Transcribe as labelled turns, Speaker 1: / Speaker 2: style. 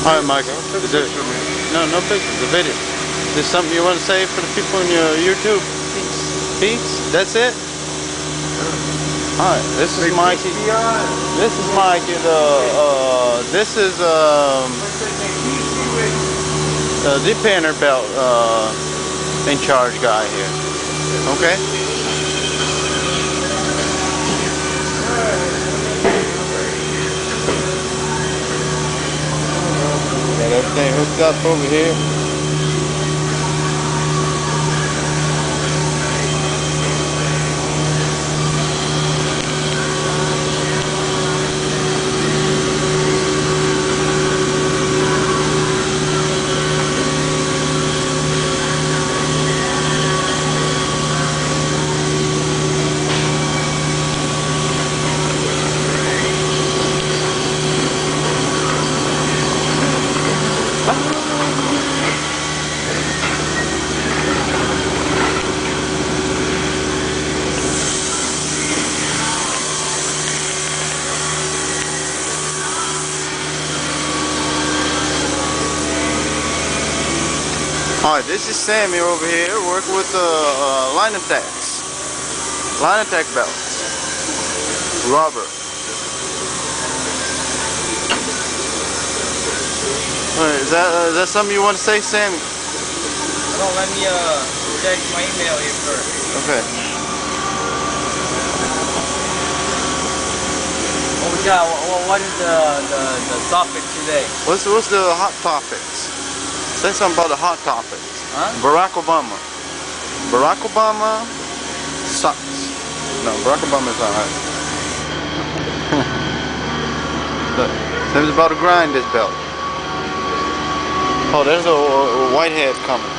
Speaker 1: All right, Michael. Is there, no pictures. The video. Is there something you want to say for the people in your YouTube? Peace. That's it. All right. This is Mikey. This is Mikey. This is the depander belt in charge guy here. Okay. Got everything hooked up over here. Alright, this is Sammy over here working with line attacks. Line attack belts. Rubber. Alright, is that something you want to say, Sammy?
Speaker 2: No, let me check my email here first.
Speaker 1: Okay.
Speaker 2: What is the topic today?
Speaker 1: What's the hot topics? Say something about the hot topics.
Speaker 2: Huh?
Speaker 1: Barack Obama. Barack Obama sucks. No, Barack Obama's alright. Look, Sam's about to grind this belt. Oh, there's a whitehead coming.